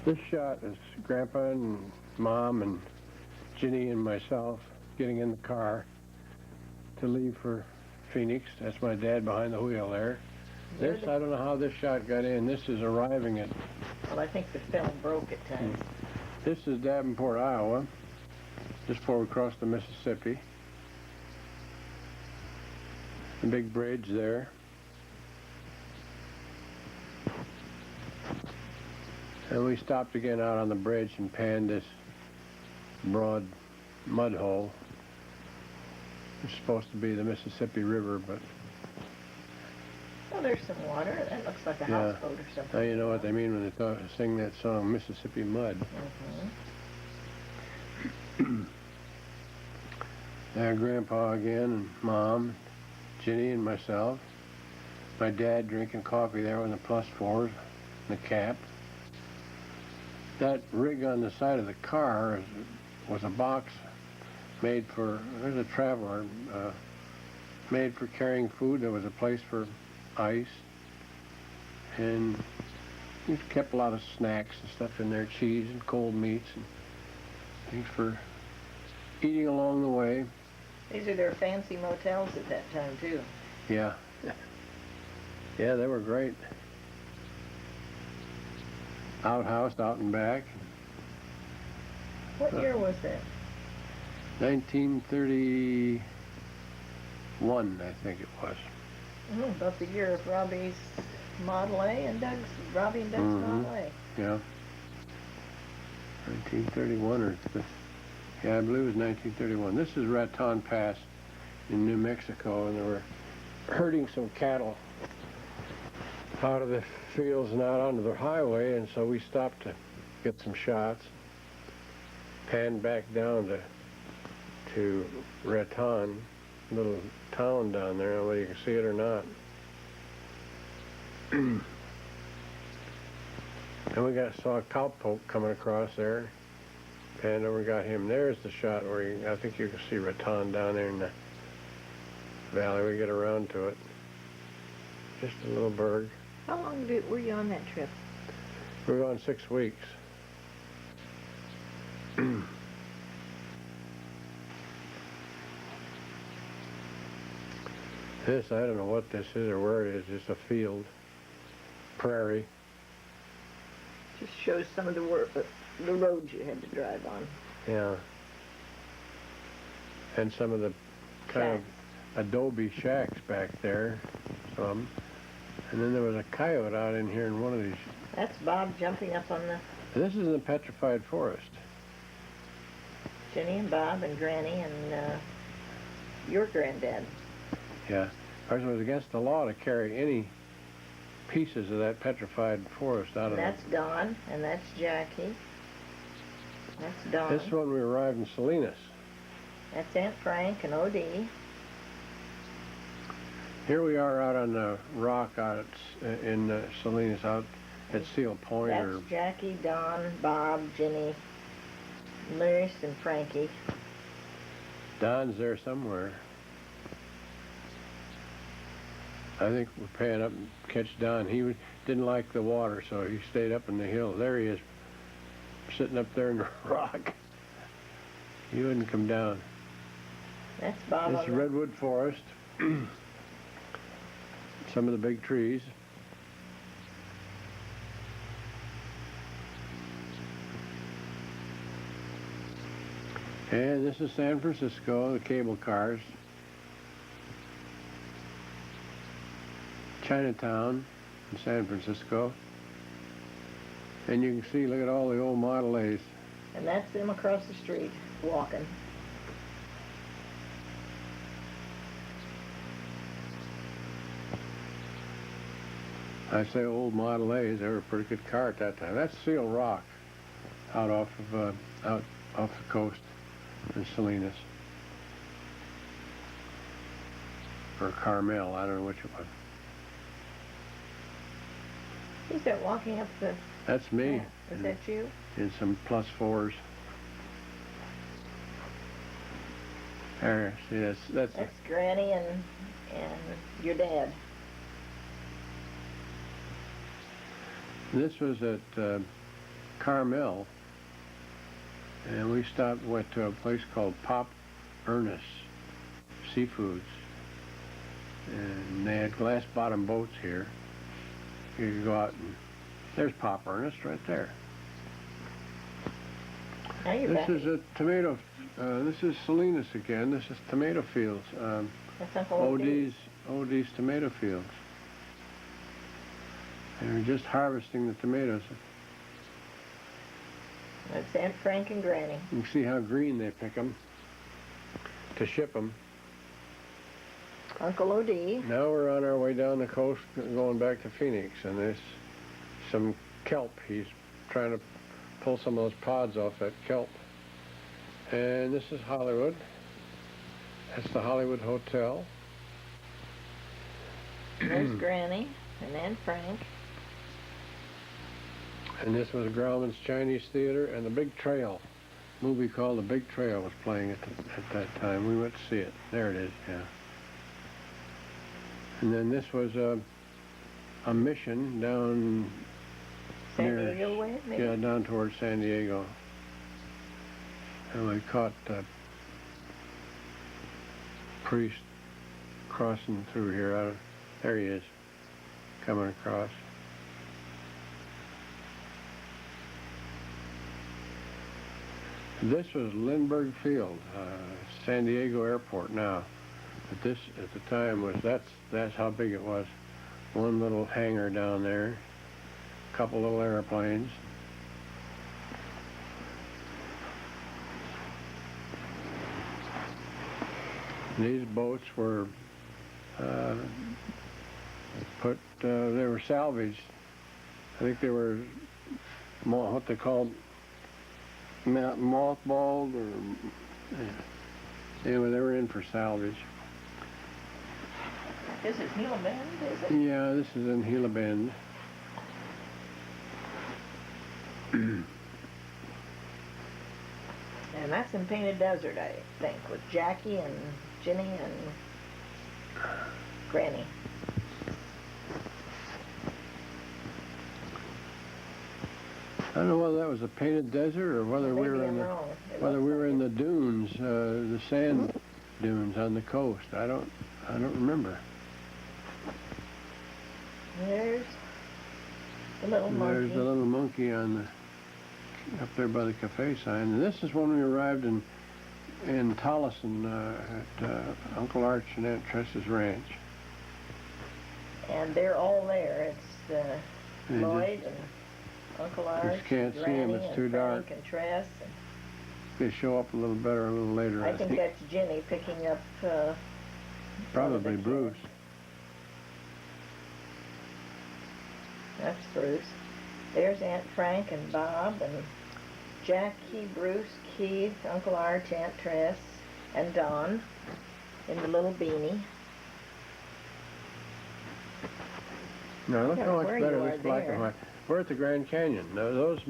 This shot is Grandpa and Mom and Ginny and myself getting in the car to leave for Phoenix. That's my dad behind the wheel there. This, I don't know how this shot got in. This is arriving at... Well, I think the film broke at times. This is Davenport, Iowa, just before we cross the Mississippi. The big bridge there. And we stopped again out on the bridge and panned this broad mud hole. It's supposed to be the Mississippi River, but... Well, there's some water. That looks like a houseboat or something. Now you know what they mean when they sing that song, Mississippi Mud. There, Grandpa again, and Mom, Ginny, and myself. My dad drinking coffee there with the +4s and the cap. That rig on the side of the car was a box made for, there's a traveler, made for carrying food. There was a place for ice, and we kept a lot of snacks and stuff in there, cheese and cold meats and things for eating along the way. These are their fancy motels at that time, too. Yeah. Yeah, they were great. Outhouse out and back. What year was that? 1931, I think it was. About the year of Robbie's Model A and Robbie and Doug's Model A. Yeah. 1931 or... Yeah, I believe it was 1931. This is Raton Pass in New Mexico, and they were herding some cattle out of the fields and out onto the highway, and so we stopped to get some shots, panned back down to Raton, little town down there, I don't know whether you can see it or not. And we saw a cowpoke coming across there, panned over and got him. There's the shot where I think you can see Raton down there in the valley. We get around to it. Just a little berg. How long were you on that trip? We were on 6 weeks. This, I don't know what this is or where it is. It's a field, prairie. Just shows some of the roads you had to drive on. Yeah. And some of the kind of adobe shacks back there, some. And then there was a coyote out in here in one of these. That's Bob jumping up on the... This is in the petrified forest. Jenny and Bob and Granny and your granddad. Yeah. Of course, it was against the law to carry any pieces of that petrified forest out of it. That's Don, and that's Jackie. That's Don. This is when we arrived in Salinas. That's Aunt Frank and O.D. Here we are out on the rock out in Salinas, out at Seal Point. That's Jackie, Don, Bob, Ginny, Maurice, and Frankie. Don's there somewhere. I think we're paying up and catch Don. He didn't like the water, so he stayed up in the hill. There he is, sitting up there in the rock. He wouldn't come down. That's Bob. This is redwood forest. Some of the big trees. And this is San Francisco, the cable cars. Chinatown in San Francisco. And you can see, look at all the old Model A's. And that's them across the street, walking. I say old Model A's, they were a pretty good car at that time. That's Seal Rock, out off the coast in Salinas. Or Carmel, I don't know which it was. Who's that walking up the... That's me. Is that you? In some +4s. There, see, that's Granny and your dad. This was at Carmel, and we went to a place called Pop Ernest Seafoods, and they had glass bottom boats here. You could go out and there's Pop Ernest right there. Now you're This back. is a tomato. This is Salinas again. This is tomato fields. That's Uncle O.D.'s. OD's tomato fields. And we're just harvesting the tomatoes. That's Aunt Frank and Granny. You can see how green they pick them to ship them. Uncle O.D. Now we're on our way down the coast going back to Phoenix, and there's some kelp. He's trying to pull some of those pods off that kelp. And this is Hollywood. That's the Hollywood Hotel. There's Granny and Aunt Frank. And this was Grauman's Chinese Theater, and The Big Trail. A movie called The Big Trail was playing at that time. We went to see it. There it is, yeah. And then this was a mission down San Diego way, maybe? Yeah, down towards San Diego. And we caught a priest crossing through here. There he is, coming across. This was Lindbergh Field, San Diego Airport now. But this, at the time, that's how big it was. One little hangar down there, a couple little airplanes. These boats were they were salvaged. I think they were what they called mothballed, or anyway, they were in for salvage. This is Gila Bend, is it? Yeah, this is in Gila Bend. And that's in Painted Desert, I think, with Jackie and Ginny and Granny. I don't know whether that was a Painted Desert or whether we were in the dunes, the sand dunes on the coast. I don't remember. There's the little monkey. There's the little monkey up there by the cafe sign. And this is when we arrived in Tolleson at Uncle Arch and Aunt Tressa's ranch. And they're all there. It's And Lloyd and Uncle Arch, just can't see 'em, Granny, it's and too Frank dark. and Tress. They show up a little better a little later, I think that's Ginny picking up Probably the Bruce. kids. That's Bruce. There's Aunt Frank and Bob and Jackie, Bruce, Keith, Uncle Arch, Aunt Tress, and Don in the little beanie. Now look Yeah, how much where better you this are black there. and white. We're at the Grand Canyon. Now those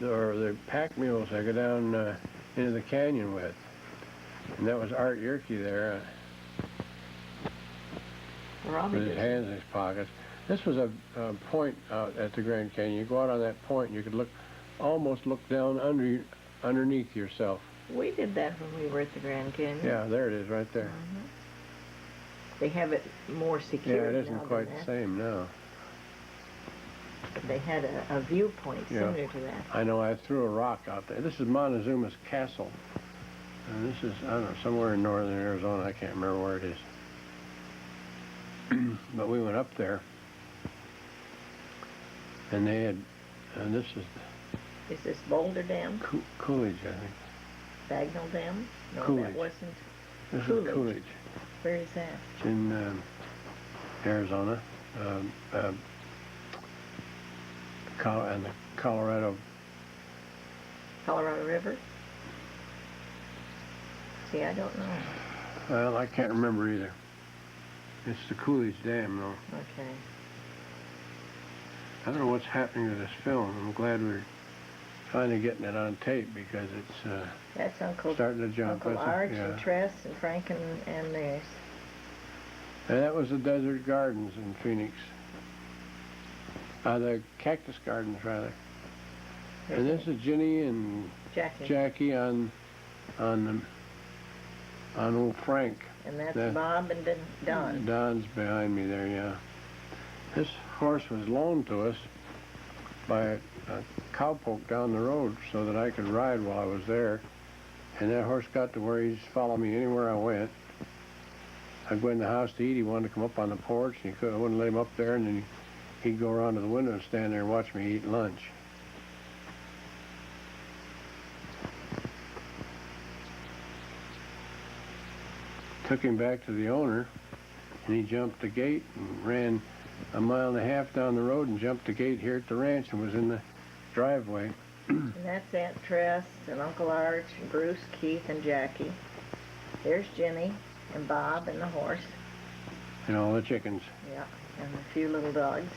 are the pack mules that go down into the canyon with. And that was Art Yerke there Robbie with his did. hands in his pockets. This was a point out at the Grand Canyon. You go out on that point and you could almost look down underneath yourself. We did that when we were at the Grand Canyon. Yeah, there it is right there. They have it more secure Yeah, it now isn't than quite that. the same now. But they had a viewpoint Yeah. similar to that. I know I threw a rock out there. This is Montezuma's Castle. And this is, I don't know, somewhere in northern Arizona. I can't remember where it is. But we went up there. And they had, and this is Is this Boulder Dam? Coolidge, I think. Bagnell Dam? No, Coolidge. that wasn't. This Coolidge. is Coolidge. Where is that? It's in Arizona. And the Colorado. Colorado River? See, I don't know. Well, I can't remember either. It's the Coolidge Dam, though. Okay. I don't know what's happening to this film. I'm glad we're finally getting it on tape because it's That's Uncle starting to jump. Uncle That's it, Arch yeah. and Tress and Frank and theirs. And that was the Desert Gardens in Phoenix. The Cactus Gardens, rather. And this is Ginny and Jackie on old Frank. And that's Bob and Don. Don's behind me there, yeah. This horse was loaned to us by a cowpoke down the road so that I could ride while I was there. And that horse got to where he'd follow me anywhere I went. I'd go in the house to eat. He wanted to come up on the porch, and I wouldn't let him up there, and then he'd go around to the window and stand there and watch me eat lunch. Took him back to the owner, and he jumped the gate and ran a mile and a half down the road and jumped the gate here at the ranch and was in the driveway. And that's Aunt Tress and Uncle Arch and Bruce, Keith, and Jackie. There's Jenny and Bob and the horse. And all the chickens. Yeah, and a few little dogs.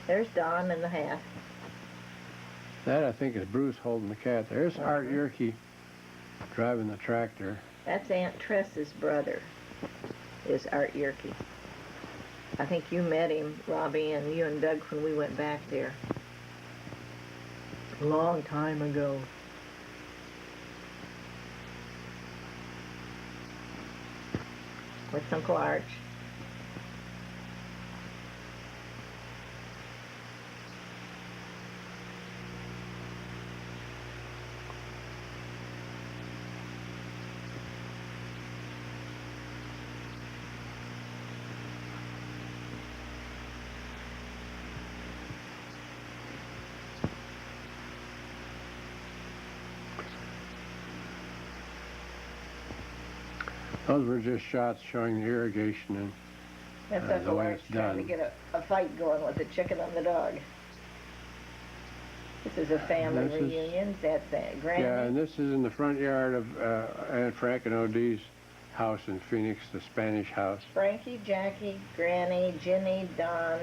There's Don in the hat. That, I think, is Bruce holding the cat. There's Art Yerke driving the tractor. That's Aunt Tress's brother, is Art Yerke. I think you met him, Robbie, and you and Doug when we went back there. A long time ago. With Uncle Arch. Those were just shots showing the irrigation and That's the Uncle way Arch it's trying to done. get a fight going with the chicken and the dog. This is a family This is- reunion. That's Aunt Granny. Yeah, and this is in the front yard of Aunt Frank and O.D.'s house in Phoenix, the Spanish house. Frankie, Jackie, Granny, Ginny, Don.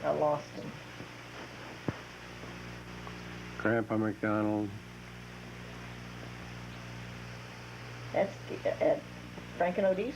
I lost him. Grandpa McDonald. That's at Frank and O.D.'s